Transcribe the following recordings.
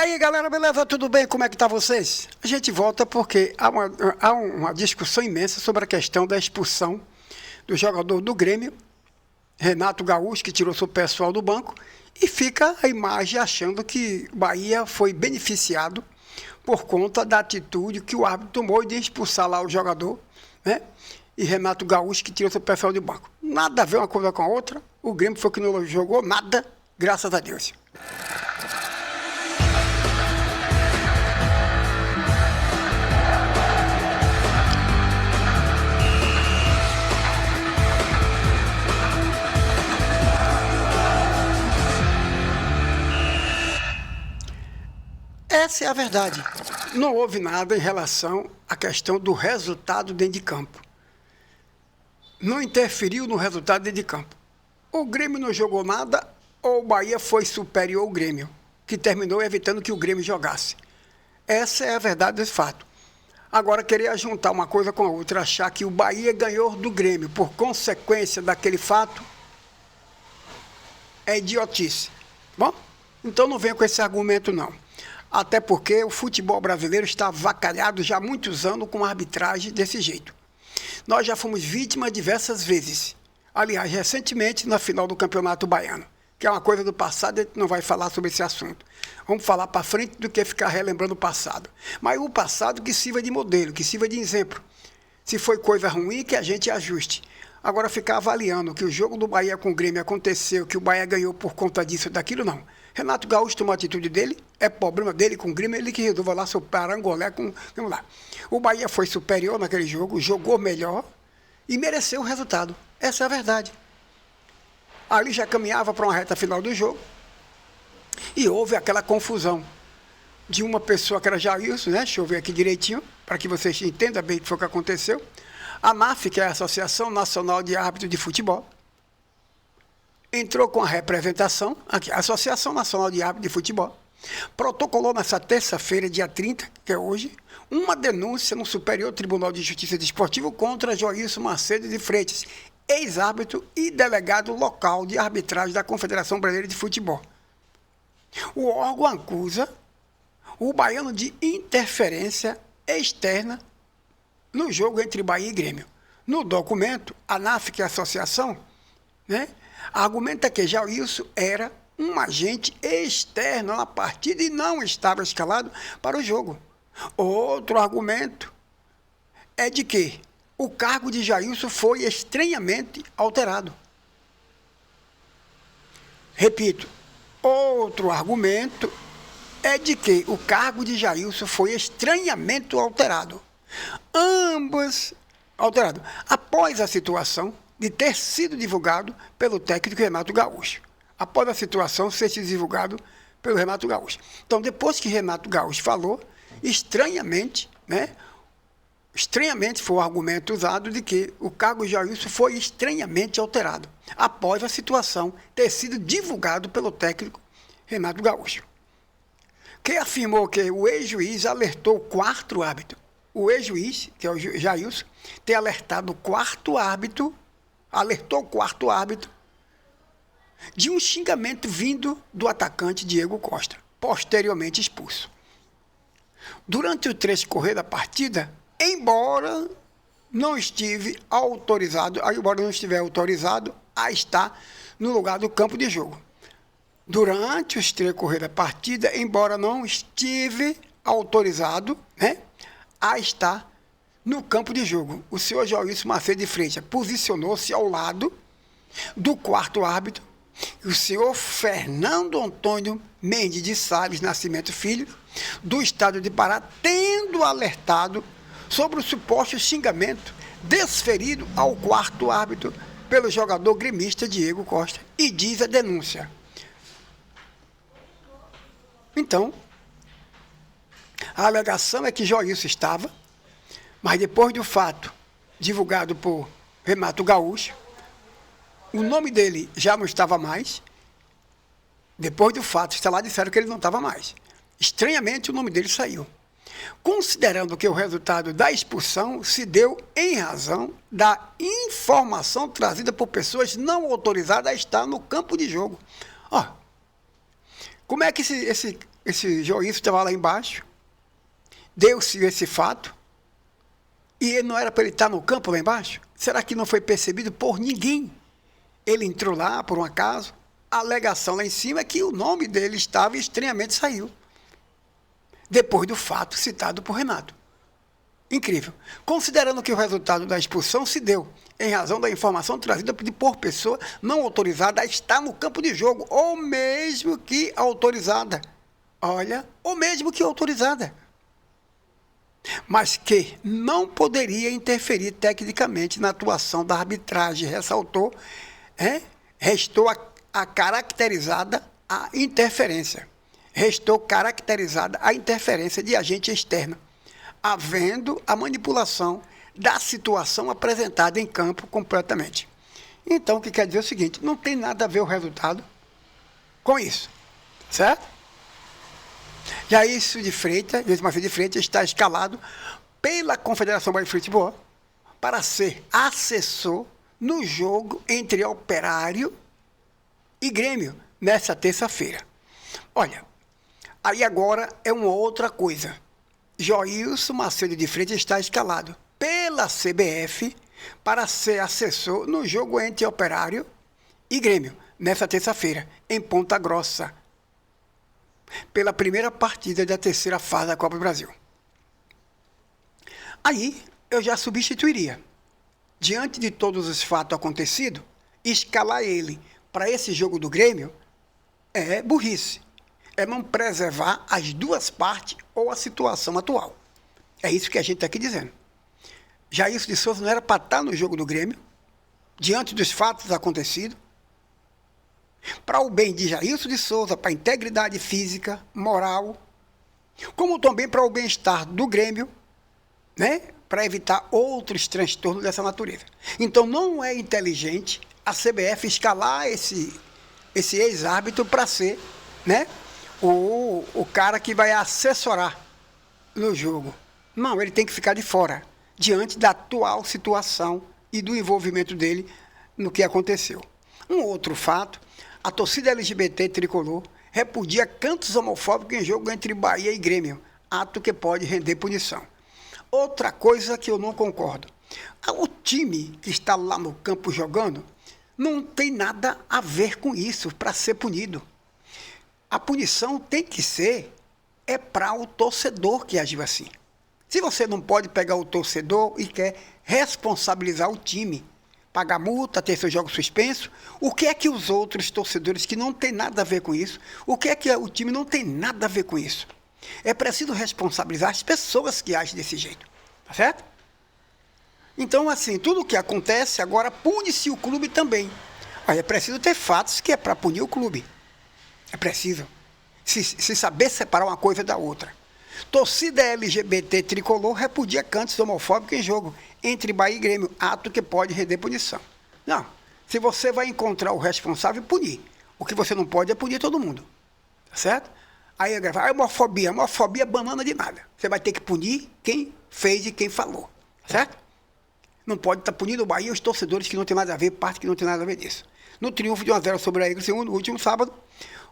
aí, galera, beleza? Tudo bem? Como é que tá vocês? A gente volta porque há uma discussão imensa sobre a questão da expulsão do jogador do Grêmio, Renato Gaúcho, que tirou seu pessoal do banco, e fica a imagem achando que o Bahia foi beneficiado por conta da atitude que o árbitro tomou de expulsar lá o jogador, né? E Renato Gaúcho, que tirou seu pessoal do banco. Nada a ver uma coisa com a outra. O Grêmio foi que não jogou nada, graças a Deus. Essa é a verdade. Não houve nada em relação à questão do resultado dentro de campo. Não interferiu no resultado dentro de campo. O Grêmio não jogou nada ou o Bahia foi superior ao Grêmio, que terminou evitando que o Grêmio jogasse. Essa é a verdade desse fato. Agora, querer juntar uma coisa com a outra, achar que o Bahia ganhou do Grêmio por consequência daquele fato, é idiotice. Bom, então não venha com esse argumento, não. Até porque o futebol brasileiro está avacalhado já há muitos anos com arbitragem desse jeito. Nós já fomos vítimas diversas vezes. Aliás, recentemente, na final do Campeonato Baiano, que é uma coisa do passado, a gente não vai falar sobre esse assunto. Vamos falar para frente do que ficar relembrando o passado. Mas o passado que sirva de modelo, que sirva de exemplo. Se foi coisa ruim, que a gente ajuste. Agora, ficar avaliando que o jogo do Bahia com o Grêmio aconteceu, que o Bahia ganhou por conta disso ou daquilo, não. Renato Gaúcho tomou a atitude dele, é problema dele com o Grêmio, ele que resolveu lá seu parangolé com... Vamos lá. O Bahia foi superior naquele jogo, jogou melhor e mereceu o resultado. Essa é a verdade. Ali já caminhava para uma reta final do jogo e houve aquela confusão de uma pessoa que era Jailson, né? Deixa eu ver aqui direitinho, para que vocês entendam bem o que foi que aconteceu. A ANAF, que é a Associação Nacional de Árbitros de Futebol, entrou com a representação, aqui, a Associação Nacional de Árbitros de Futebol, protocolou nessa terça-feira, dia 30, que é hoje, uma denúncia no Superior Tribunal de Justiça Desportivo contra Joilson Macedo de Freitas, ex-árbitro e delegado local de arbitragem da Confederação Brasileira de Futebol. O órgão acusa o baiano de interferência externa no jogo entre Bahia e Grêmio. No documento, a ANAF, que é a associação, né, argumenta que Jailson era um agente externo na partida e não estava escalado para o jogo. Outro argumento é de que o cargo de Jailson foi estranhamente alterado. Repito, outro argumento é de que o cargo de Jailson foi estranhamente alterado. Ambos alterados. Após a situação de ter sido divulgado pelo técnico Renato Gaúcho. Após a situação ser divulgado pelo Renato Gaúcho. Então, depois que Renato Gaúcho falou, estranhamente, né? Estranhamente foi o argumento usado de que o cargo de Jailson foi estranhamente alterado, após a situação ter sido divulgado pelo técnico Renato Gaúcho, que afirmou que o ex-juiz alertou o quarto árbitro. O ex-juiz, que é o Jailson, ter alertado o quarto árbitro, alertou o quarto árbitro de um xingamento vindo do atacante Diego Costa, posteriormente expulso. Durante o transcorrer da partida, embora não estiver autorizado a estar no lugar do campo de jogo. Durante o transcorrer da partida, embora não estive autorizado, né, a estar no campo de jogo, o senhor Joilson Macedo de Freitas posicionou-se ao lado do quarto árbitro, o senhor Fernando Antônio Mendes de Sales Nascimento Filho, do estado de Pará, tendo alertado sobre o suposto xingamento desferido ao quarto árbitro pelo jogador gremista Diego Costa, e diz a denúncia. Então, a alegação é que Joilson estava, mas depois do fato divulgado por Renato Gaúcho, o nome dele já não estava mais. Depois do fato, está lá, disseram que ele não estava mais. Estranhamente, o nome dele saiu. Considerando que o resultado da expulsão se deu em razão da informação trazida por pessoas não autorizadas a estar no campo de jogo. Ó, como é que esse Joilson estava lá embaixo, deu-se esse fato, e ele não era para ele estar no campo lá embaixo? Será que não foi percebido por ninguém? Ele entrou lá, por um acaso, a alegação lá em cima é que o nome dele estava e estranhamente saiu, depois do fato citado por Renato. Incrível. Considerando que o resultado da expulsão se deu em razão da informação trazida por pessoa não autorizada a estar no campo de jogo, ou mesmo que autorizada. Olha, ou mesmo que autorizada. Mas que não poderia interferir tecnicamente na atuação da arbitragem, ressaltou, restou a caracterizada a interferência. Restou caracterizada a interferência de agente externo, havendo a manipulação da situação apresentada em campo completamente. Então, o que quer dizer é o seguinte, não tem nada a ver o resultado com isso, certo? Jailson de Freitas, está escalado pela Confederação Brasileira de Futebol para ser assessor no jogo entre Operário e Grêmio, nessa terça-feira. Olha, aí agora é uma outra coisa. Joilson Macedo de Freitas está escalado pela CBF para ser assessor no jogo entre Operário e Grêmio, nessa terça-feira, em Ponta Grossa, pela primeira partida da terceira fase da Copa do Brasil. Aí eu já substituiria. Diante de todos os fatos acontecidos, escalar ele para esse jogo do Grêmio é burrice. É não preservar as duas partes ou a situação atual. É isso que a gente está aqui dizendo. Jailson de Souza não era para estar no jogo do Grêmio, diante dos fatos acontecidos, para o bem de Jailson de Souza, para a integridade física, moral, como também para o bem-estar do Grêmio, né? Para evitar outros transtornos dessa natureza. Então não é inteligente a CBF escalar esse ex-árbitro para ser, né, o cara que vai assessorar no jogo. Não, ele tem que ficar de fora, diante da atual situação e do envolvimento dele no que aconteceu. Um outro fato, a torcida LGBT tricolor repudia cantos homofóbicos em jogo entre Bahia e Grêmio, ato que pode render punição. Outra coisa que eu não concordo, o time que está lá no campo jogando não tem nada a ver com isso para ser punido. A punição tem que ser para o torcedor que agiu assim. Se você não pode pegar o torcedor e quer responsabilizar o time, pagar multa, ter seu jogo suspenso, o que é que os outros torcedores que não tem nada a ver com isso, o que é que o time não tem nada a ver com isso? É preciso responsabilizar as pessoas que agem desse jeito, tá certo? Então, assim, tudo o que acontece agora pune-se o clube também. Aí é preciso ter fatos que é para punir o clube. É preciso se saber separar uma coisa da outra. Torcida LGBT tricolor repudia cantos homofóbicos em jogo entre Bahia e Grêmio, ato que pode render punição. Não, se você vai encontrar o responsável, punir. O que você não pode é punir todo mundo, tá certo? Aí eu gravo, homofobia é banana de nada. Você vai ter que punir quem fez e quem falou, tá certo? Não pode estar punindo o Bahia e os torcedores que não tem nada a ver, parte que não tem nada a ver disso. No triunfo de 1-0 sobre a Eagles, no último sábado,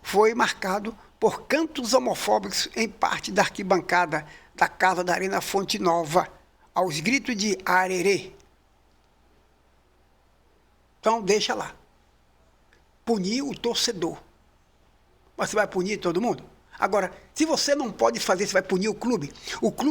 foi marcado por cantos homofóbicos em parte da arquibancada da Casa da Arena Fonte Nova, aos gritos de arerê. Então, deixa lá. Punir o torcedor. Mas você vai punir todo mundo? Agora, se você não pode fazer, você vai punir o clube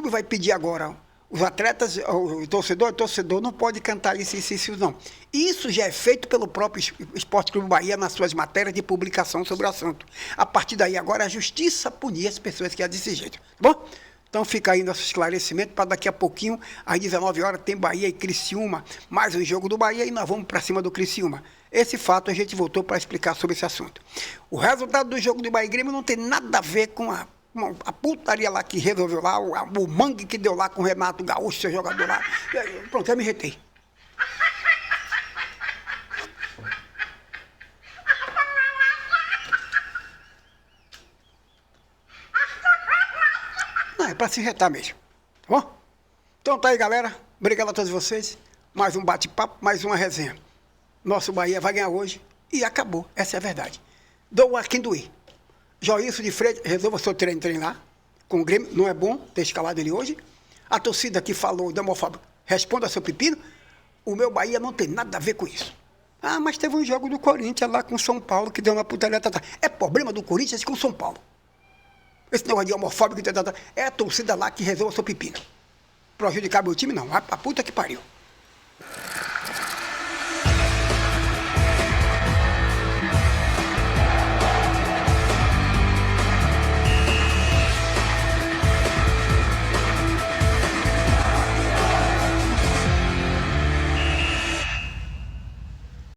vai pedir agora, os atletas, o torcedor não pode cantar isso, não. Isso já é feito pelo próprio Esporte Clube Bahia nas suas matérias de publicação sobre o assunto. A partir daí, agora, a justiça punir as pessoas que é desse jeito. Tá bom? Então, fica aí nosso esclarecimento para daqui a pouquinho, às 19 horas, tem Bahia e Criciúma, mais um jogo do Bahia e nós vamos para cima do Criciúma. Esse fato a gente voltou para explicar sobre esse assunto. O resultado do jogo do Bahia e Grêmio não tem nada a ver com a putaria lá que resolveu lá, o mangue que deu lá com o Renato Gaúcho, seu jogador lá. Pronto, eu me retei. Não, é para se retar mesmo. Tá bom? Então tá aí, galera. Obrigado a todos vocês. Mais um bate-papo, mais uma resenha. Nosso Bahia vai ganhar hoje e acabou. Essa é a verdade. Doa quem doer. Joilson de Freitas, resolva seu treino lá. Com o Grêmio, não é bom ter escalado ele hoje. A torcida que falou do homofóbico, responda seu pepino. O meu Bahia não tem nada a ver com isso. Ah, mas teve um jogo do Corinthians lá com o São Paulo que deu uma putaria. É problema do Corinthians com o São Paulo. Esse negócio de homofóbico, é a torcida lá que resolva seu pepino. Prejudicar meu time, não. Vai pra puta que pariu.